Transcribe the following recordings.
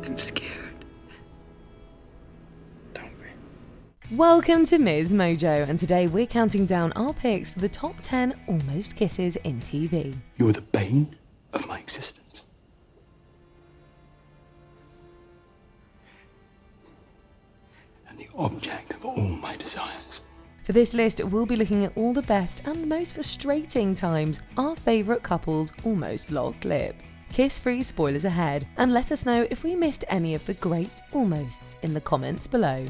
I'm scared. Don't be. Welcome to MsMojo, and today we're counting down our picks for the top 10 almost kisses in TV. You were the bane of my existence. And the object of all my desires. For this list, we'll be looking at all the best and most frustrating times our favourite couples almost locked lips. Kiss-free spoilers ahead, and let us know if we missed any of the great almosts in the comments below.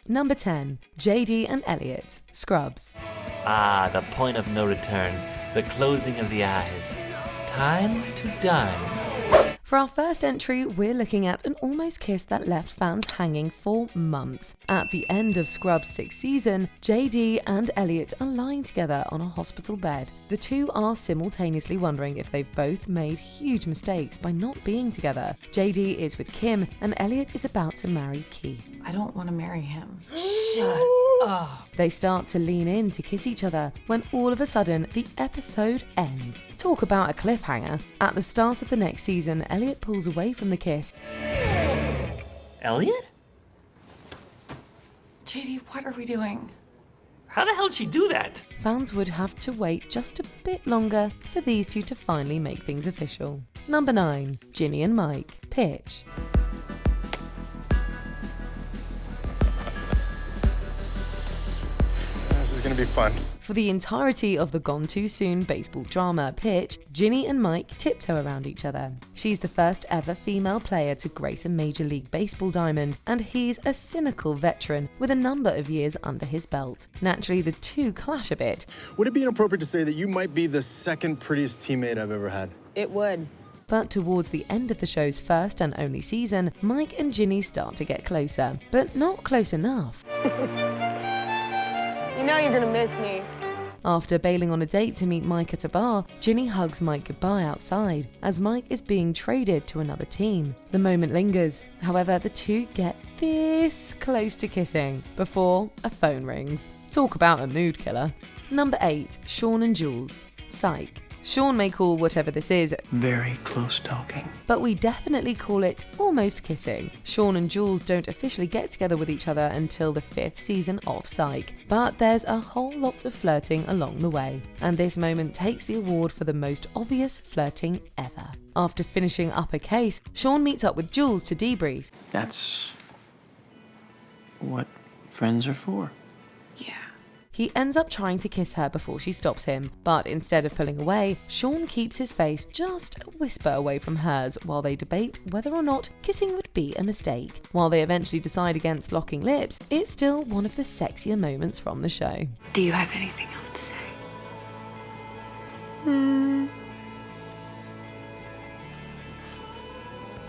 Number 10. JD and Elliot, Scrubs. Ah, the point of no return, the closing of the eyes. Time to dine. For our first entry, we're looking at an almost kiss that left fans hanging for months. At the end of Scrubs' 6th season, JD and Elliot are lying together on a hospital bed. The two are simultaneously wondering if they've both made huge mistakes by not being together. JD is with Kim, and Elliot is about to marry Keith. I don't want to marry him. Shut up. They start to lean in to kiss each other when all of a sudden the episode ends. Talk about a cliffhanger. At the start of the next season, Elliot pulls away from the kiss. Elliot? JD, what are we doing? How the hell did she do that? Fans would have to wait just a bit longer for these two to finally make things official. Number 9. Ginny and Mike, Pitch. This is gonna be fun. For the entirety of the Gone Too Soon baseball drama Pitch, Ginny and Mike tiptoe around each other. She's the first ever female player to grace a Major League Baseball diamond, and he's a cynical veteran with a number of years under his belt. Naturally, the two clash a bit. Would it be inappropriate to say that you might be the second prettiest teammate I've ever had? It would. But towards the end of the show's first and only season, Mike and Ginny start to get closer, but not close enough. You know you're gonna miss me. After bailing on a date to meet Mike at a bar, Ginny hugs Mike goodbye outside, as Mike is being traded to another team. The moment lingers, however, the two get this close to kissing before a phone rings. Talk about a mood killer. Number 8. Sean and Jules, Psych. Sean may call whatever this is Very close talking. but we definitely call it almost kissing. Sean and Jules don't officially get together with each other until the 5th season of Psych, but there's a whole lot of flirting along the way, and this moment takes the award for the most obvious flirting ever. After finishing up a case, Sean meets up with Jules to debrief. That's what friends are for. Yeah. He ends up trying to kiss her before she stops him, but instead of pulling away, Sean keeps his face just a whisper away from hers while they debate whether or not kissing would be a mistake. While they eventually decide against locking lips, it's still one of the sexier moments from the show. Do you have anything else to say?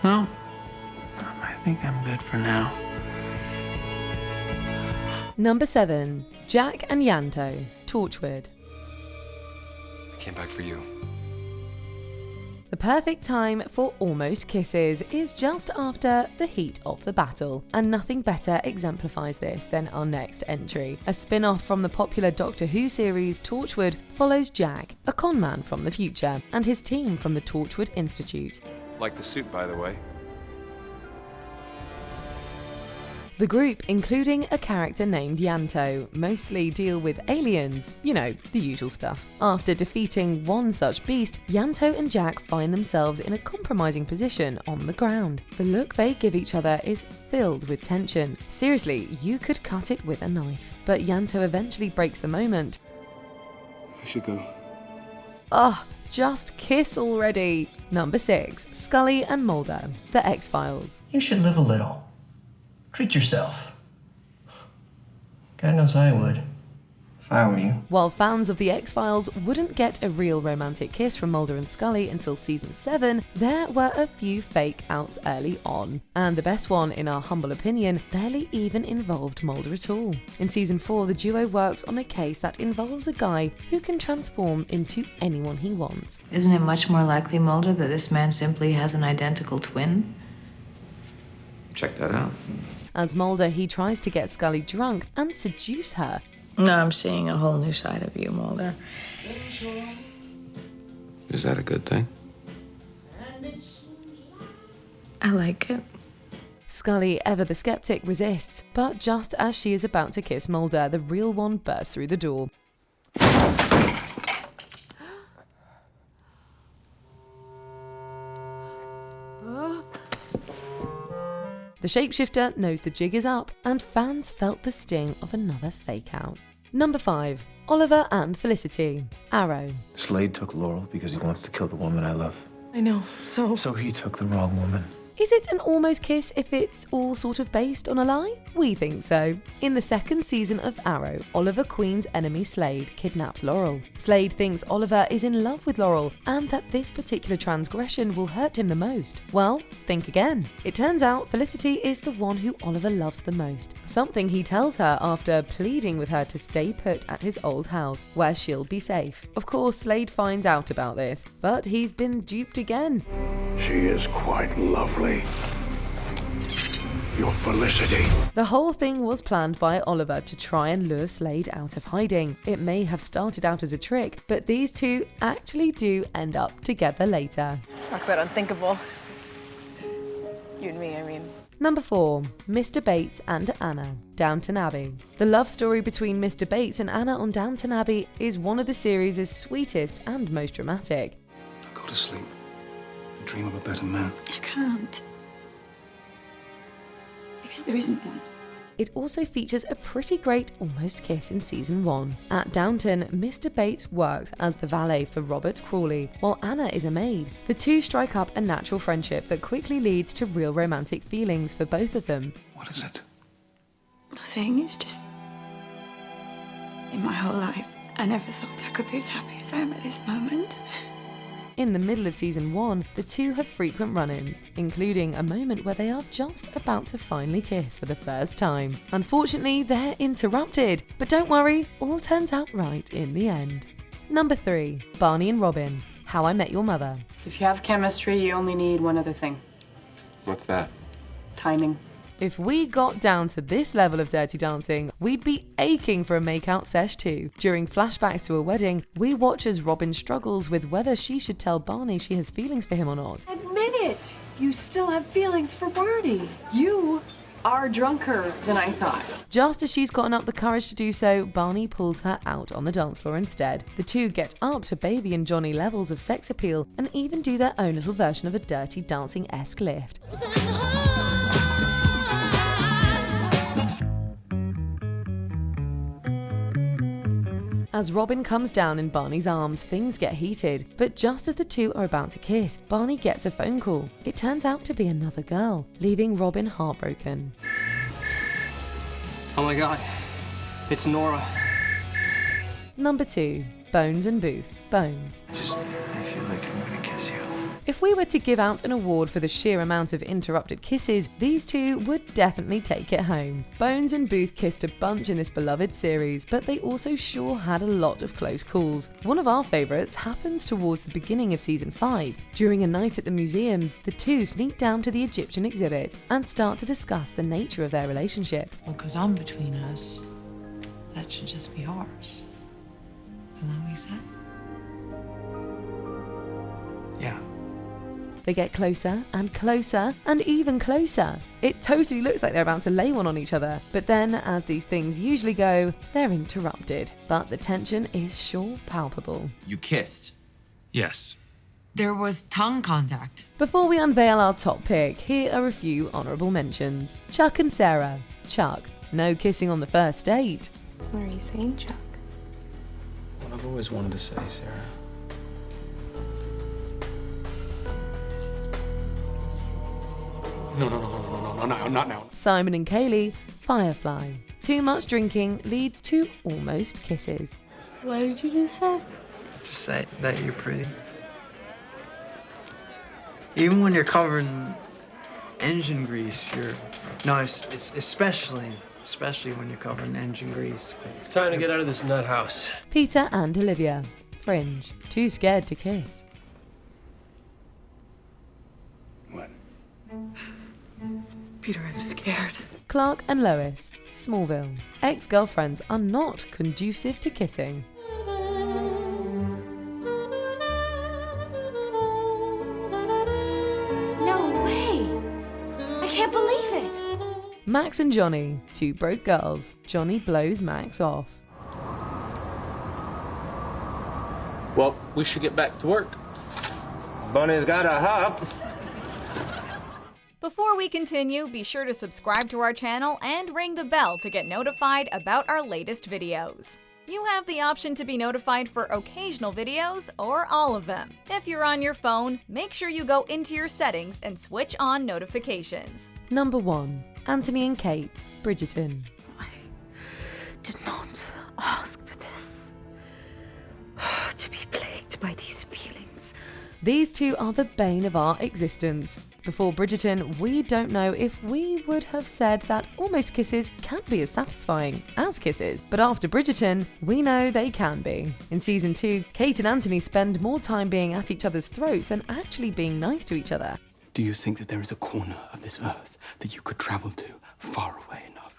No, I think I'm good for now. Number 7. Jack and Yanto, Torchwood. I came back for you. The perfect time for almost kisses is just after the heat of the battle, and nothing better exemplifies this than our next entry. A spin-off from the popular Doctor Who series, Torchwood follows Jack, a con man from the future, and his team from the Torchwood Institute. Like the suit, by the way. The group, including a character named Yanto, mostly deal with aliens, you know, the usual stuff. After defeating one such beast, Yanto and Jack find themselves in a compromising position on the ground. The look they give each other is filled with tension. Seriously, you could cut it with a knife. But Yanto eventually breaks the moment. I should go. Just kiss already. Number 6. Scully and Mulder, The X-Files. You should live a little. Treat yourself. God knows I would, if I were you. While fans of The X-Files wouldn't get a real romantic kiss from Mulder and Scully until season 7, there were a few fake outs early on. And the best one, in our humble opinion, barely even involved Mulder at all. In season 4, the duo works on a case that involves a guy who can transform into anyone he wants. Isn't it much more likely, Mulder, that this man simply has an identical twin? Check that out. As Mulder, he tries to get Scully drunk and seduce her. No, I'm seeing a whole new side of you, Mulder. Is that a good thing? I like it. Scully, ever the skeptic, resists, but just as she is about to kiss Mulder, the real one bursts through the door. The shapeshifter knows the jig is up, and fans felt the sting of another fake-out. Number 5. Oliver and Felicity. Arrow. Slade took Laurel because he wants to kill the woman I love. I know, so... So he took the wrong woman. Is it an almost kiss if it's all sort of based on a lie? We think so. In the second season of Arrow, Oliver Queen's enemy Slade kidnaps Laurel. Slade thinks Oliver is in love with Laurel and that this particular transgression will hurt him the most. Well, think again. It turns out Felicity is the one who Oliver loves the most, something he tells her after pleading with her to stay put at his old house, where she'll be safe. Of course, Slade finds out about this, but he's been duped again. She is quite lovely. Your Felicity. The whole thing was planned by Oliver to try and lure Slade out of hiding. It may have started out as a trick, but these two actually do end up together later. Talk about unthinkable. You and me, I mean. Number 4. Mr. Bates and Anna. Downton Abbey. The love story between Mr. Bates and Anna on Downton Abbey is one of the series' sweetest and most dramatic. Go to sleep. Dream of a better man. I can't. Because there isn't one. It also features a pretty great almost kiss in season 1. At Downton, Mr. Bates works as the valet for Robert Crawley, while Anna is a maid. The two strike up a natural friendship that quickly leads to real romantic feelings for both of them. What is it? Nothing. It's just... in my whole life, I never thought I could be as happy as I am at this moment. In the middle of season 1, the two have frequent run-ins, including a moment where they are just about to finally kiss for the first time. Unfortunately, they're interrupted, but don't worry, all turns out right in the end. Number 3. Barney and Robin. How I Met Your Mother. If you have chemistry, you only need one other thing. What's that? Timing. If we got down to this level of dirty dancing, we'd be aching for a make-out sesh too. During flashbacks to a wedding, we watch as Robin struggles with whether she should tell Barney she has feelings for him or not. Admit it! You still have feelings for Barney. You are drunker than I thought. Just as she's gotten up the courage to do so, Barney pulls her out on the dance floor instead. The two get up to Baby and Johnny levels of sex appeal and even do their own little version of a dirty dancing-esque lift. As Robin comes down in Barney's arms, things get heated, but just as the two are about to kiss, Barney gets a phone call. It turns out to be another girl, leaving Robin heartbroken. Oh my God, it's Nora. Number 2. Bones and Booth. Bones. I feel like I'm gonna kiss you. If we were to give out an award for the sheer amount of interrupted kisses, these two would definitely take it home. Bones and Booth kissed a bunch in this beloved series, but they also sure had a lot of close calls. One of our favourites happens towards the beginning of season 5. During a night at the museum, the two sneak down to the Egyptian exhibit and start to discuss the nature of their relationship. Well, because I'm between us, that should just be ours. Isn't that what you said? Yeah. They get closer and closer and even closer. It totally looks like they're about to lay one on each other. But then, as these things usually go, they're interrupted. But the tension is sure palpable. You kissed? Yes. There was tongue contact. Before we unveil our top pick, here are a few honourable mentions. Chuck and Sarah. Chuck, no kissing on the first date. What are you saying, Chuck? What I've always wanted to say, Sarah. No, not now. Simon and Kaylee. Firefly. Too much drinking leads to almost kisses. What did you just say? Just say that you're pretty. Even when you're covered in engine grease, you're... No, it's especially when you're covered in engine grease. It's time to get out of this nut house. Peter and Olivia. Fringe. Too scared to kiss. What? Peter, I'm scared. Clark and Lois. Smallville. Ex-girlfriends are not conducive to kissing. No way! can't believe it. Max and Johnny, two broke girls. Johnny blows Max off. Well, we should get back to work. Bunny's got a hop. Before we continue, be sure to subscribe to our channel and ring the bell to get notified about our latest videos. You have the option to be notified for occasional videos or all of them. If you're on your phone, make sure you go into your settings and switch on notifications. Number 1. Anthony and Kate, Bridgerton. Did not ask for this. To be plagued by these feelings. These two are the bane of our existence. Before Bridgerton, we don't know if we would have said that almost kisses can be as satisfying as kisses. But after Bridgerton, we know they can be. In season 2, Kate and Anthony spend more time being at each other's throats than actually being nice to each other. Do you think that there is a corner of this earth that you could travel to far away enough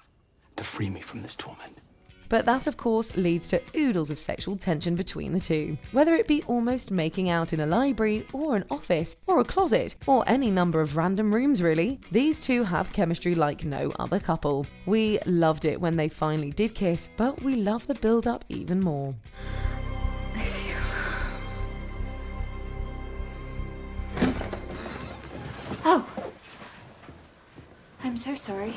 to free me from this torment? But that, of course, leads to oodles of sexual tension between the two. Whether it be almost making out in a library, or an office, or a closet, or any number of random rooms really, these two have chemistry like no other couple. We loved it when they finally did kiss, but we love the build-up even more. Oh. I'm so sorry.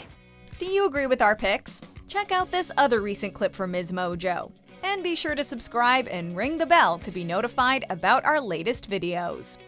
Do you agree with our picks? Check out this other recent clip from MsMojo. And be sure to subscribe and ring the bell to be notified about our latest videos.